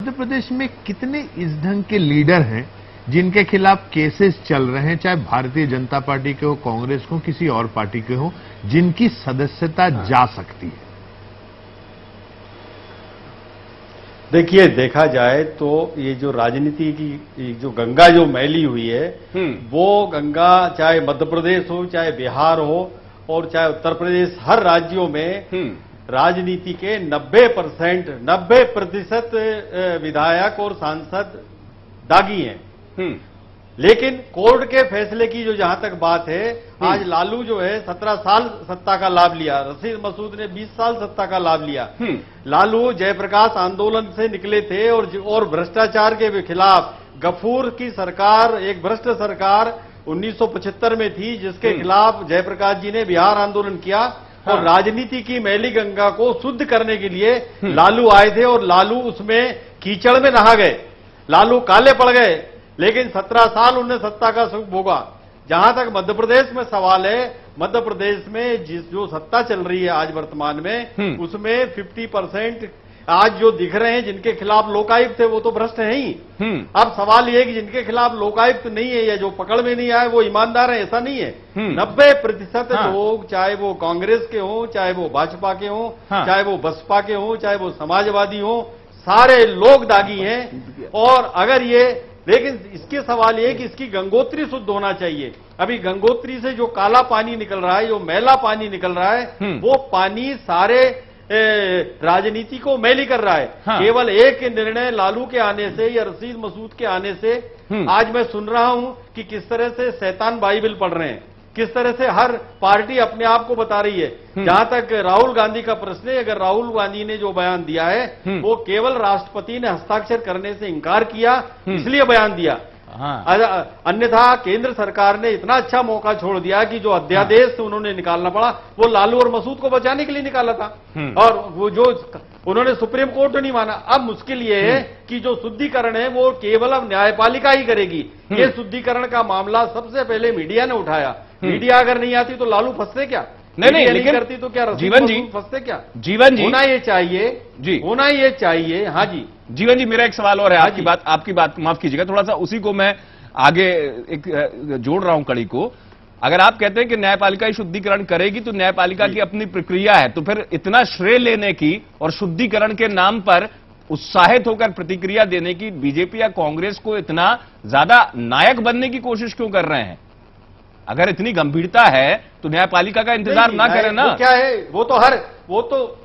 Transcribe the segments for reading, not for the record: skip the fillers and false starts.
मध्य प्रदेश में कितने इस ढंग के लीडर हैं जिनके खिलाफ केसेस चल रहे हैं, चाहे भारतीय जनता पार्टी के हो, कांग्रेस को, किसी और पार्टी के हो, जिनकी सदस्यता जा सकती है? देखिए, देखा जाए तो ये जो राजनीति की जो गंगा जो मैली हुई है, वो गंगा चाहे मध्य प्रदेश हो, चाहे बिहार हो और चाहे उत्तर प्रदेश, हर राज्यों में राजनीति के 90% विधायक और सांसद दागी हैं। लेकिन कोर्ट के फैसले की जो जहां तक बात है, आज लालू जो है 17 साल सत्ता का लाभ लिया, रशीद मसूद ने 20 साल सत्ता का लाभ लिया। लालू जयप्रकाश आंदोलन से निकले थे और भ्रष्टाचार के खिलाफ गफूर की सरकार, एक भ्रष्ट सरकार 1975 में थी, जिसके खिलाफ जयप्रकाश जी ने बिहार आंदोलन किया। और राजनीति की मैली गंगा को शुद्ध करने के लिए लालू आए थे और लालू उसमें कीचड़ में नहा गए, लालू काले पड़ गए। लेकिन 17 साल उन्होंने सत्ता का सुख भोगा। जहां तक मध्य प्रदेश में सवाल है, मध्य प्रदेश में जो सत्ता चल रही है आज वर्तमान में, उसमें 50% आज जो दिख रहे हैं जिनके खिलाफ लोकायुक्त है, वो तो भ्रष्ट है ही। अब सवाल ये है कि जिनके खिलाफ लोकायुक्त नहीं है या जो पकड़ में नहीं आए वो ईमानदार है, ऐसा नहीं है। 90% लोग, चाहे वो कांग्रेस के हों, चाहे वो भाजपा के हों, चाहे वो बसपा के हों, चाहे वो समाजवादी हों, सारे लोग दागी हैं। और अगर ये, लेकिन इसके सवाल ये कि इसकी गंगोत्री शुद्ध होना चाहिए। अभी गंगोत्री से जो काला पानी निकल रहा है, जो मैला पानी निकल रहा है, वो पानी सारे राजनीति को मैली कर रहा है। केवल एक निर्णय लालू के आने से या रशीद मसूद के आने से आज मैं सुन रहा हूं कि किस तरह से शैतान बाइबल पढ़ रहे हैं, किस तरह से हर पार्टी अपने आप को बता रही है। जहां तक राहुल गांधी का प्रश्न है, अगर राहुल गांधी ने जो बयान दिया है, वो केवल राष्ट्रपति ने हस्ताक्षर करने से इंकार किया, इसलिए बयान दिया। अन्यथा केंद्र सरकार ने इतना अच्छा मौका छोड़ दिया कि जो अध्यादेश उन्होंने निकालना पड़ा, वो लालू और मसूद को बचाने के लिए निकाला था। और वो जो उन्होंने सुप्रीम कोर्ट नहीं माना। अब मुश्किल ये है कि जो शुद्धिकरण है वो केवल अब न्यायपालिका ही करेगी। ये शुद्धिकरण का मामला सबसे पहले मीडिया ने उठाया। मीडिया अगर नहीं आती तो लालू फंसते क्या? नहीं लेकिन करती तो क्या जीवन जी फंसते क्या? जीवन जी होना ये चाहिए जी, होना ये चाहिए। हाँ जी जीवन जी, मेरा एक सवाल और है। आपकी बात माफ कीजिएगा, थोड़ा सा उसी को मैं आगे एक जोड़ रहा हूं कड़ी को। अगर आप कहते हैं कि न्यायपालिका ही शुद्धिकरण करेगी तो न्यायपालिका की अपनी प्रक्रिया है, तो फिर इतना श्रेय लेने की और शुद्धिकरण के नाम पर उत्साहित होकर प्रतिक्रिया देने की बीजेपी या कांग्रेस को इतना ज्यादा नायक बनने की कोशिश क्यों कर रहे हैं? अगर इतनी गंभीरता है तो न्यायपालिका का इंतजार ना करें ना। क्या है वो तो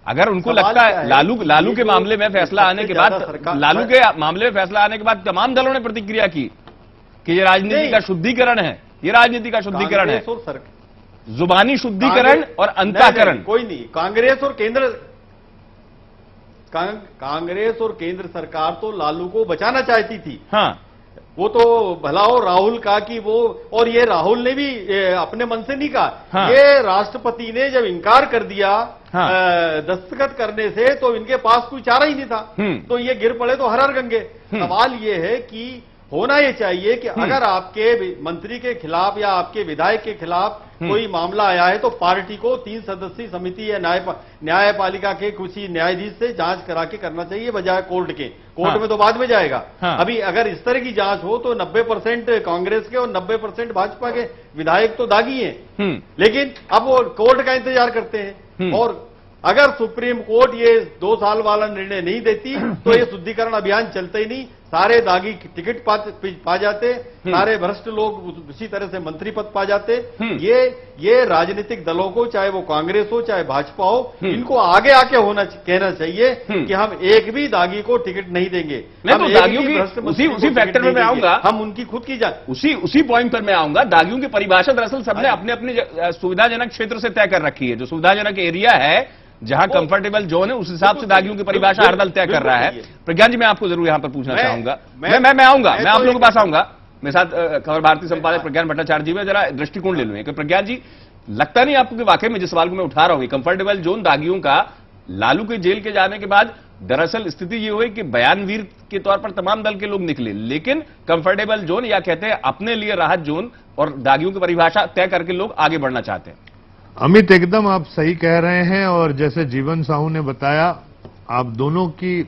अगर उनको लगता है लालू के मामले में फैसला आने के बाद, लालू के मामले में फैसला आने के बाद तमाम दलों ने प्रतिक्रिया की कि ये राजनीति का शुद्धिकरण है, ये राजनीति का शुद्धिकरण है, जुबानी शुद्धिकरण और अंतःकरण। कोई नहीं, कांग्रेस और केंद्र सरकार तो लालू को बचाना चाहती थी। वो तो भला हो राहुल का कि वो, और ये राहुल ने भी अपने मन से नहीं कहा। ये राष्ट्रपति ने जब इनकार कर दिया दस्तखत करने से, तो इनके पास कोई चारा ही नहीं था। तो ये गिर पड़े तो हर गंगे। सवाल ये है कि होना ये चाहिए कि अगर आपके मंत्री के खिलाफ या आपके विधायक के खिलाफ कोई मामला आया है तो पार्टी को 3 सदस्यीय समिति या न्यायपालिका के किसी न्यायाधीश से जांच करा के करना चाहिए, बजाय कोर्ट के। कोर्ट में तो बाद में जाएगा। अभी अगर इस तरह की जांच हो तो 90% कांग्रेस के और 90% भाजपा के विधायक तो दागी हैं। लेकिन अब वो कोर्ट का इंतजार करते हैं। और अगर सुप्रीम कोर्ट ये 2 साल वाला निर्णय नहीं देती तो ये शुद्धिकरण अभियान चलते ही नहीं। सारे दागी टिकट पा जाते, सारे भ्रष्ट लोग उसी तरह से मंत्री पद पा जाते। ये राजनीतिक दलों को, चाहे वो कांग्रेस हो चाहे भाजपा हो, इनको आगे आके कहना चाहिए कि हम एक भी दागी को टिकट नहीं देंगे। तो दागियों की उसी फैक्टर में मैं आऊंगा, हम उनकी खुद की उसी पॉइंट पर मैं आऊंगा। दागियों की परिभाषा दरअसल सबने अपने अपने सुविधाजनक क्षेत्र से तय कर रखी है। जो सुविधाजनक एरिया है, जहां कंफर्टेबल जोन है, उस हिसाब से दागियों की परिभाषा हर दल तय कर रहा है। प्रज्ञान जी, मैं आपको जरूर यहां पर पूछना चाहूंगा। मैं आऊंगा, मैं आप लोगों के पास आऊंगा। मेरे साथ खबर भारती संपादक प्रज्ञान भट्टाचार्य जी, में जरा दृष्टिकोण ले लूं कि प्रज्ञान जी, लगता नहीं आपको कि वाकई में जिस सवाल को मैं उठा रहा हूं, कंफर्टेबल जोन दागियों का लालू के जेल के जाने के बाद दरअसल स्थिति ये हुई कि बयानवीर के तौर पर तमाम दल के लोग निकले, लेकिन कंफर्टेबल जोन या कहते हैं अपने लिए राहत जोन और दागियों की परिभाषा तय करके लोग आगे बढ़ना चाहते हैं। अमित, एकदम आप सही कह रहे हैं। और जैसे जीवन साहू ने बताया, आप दोनों की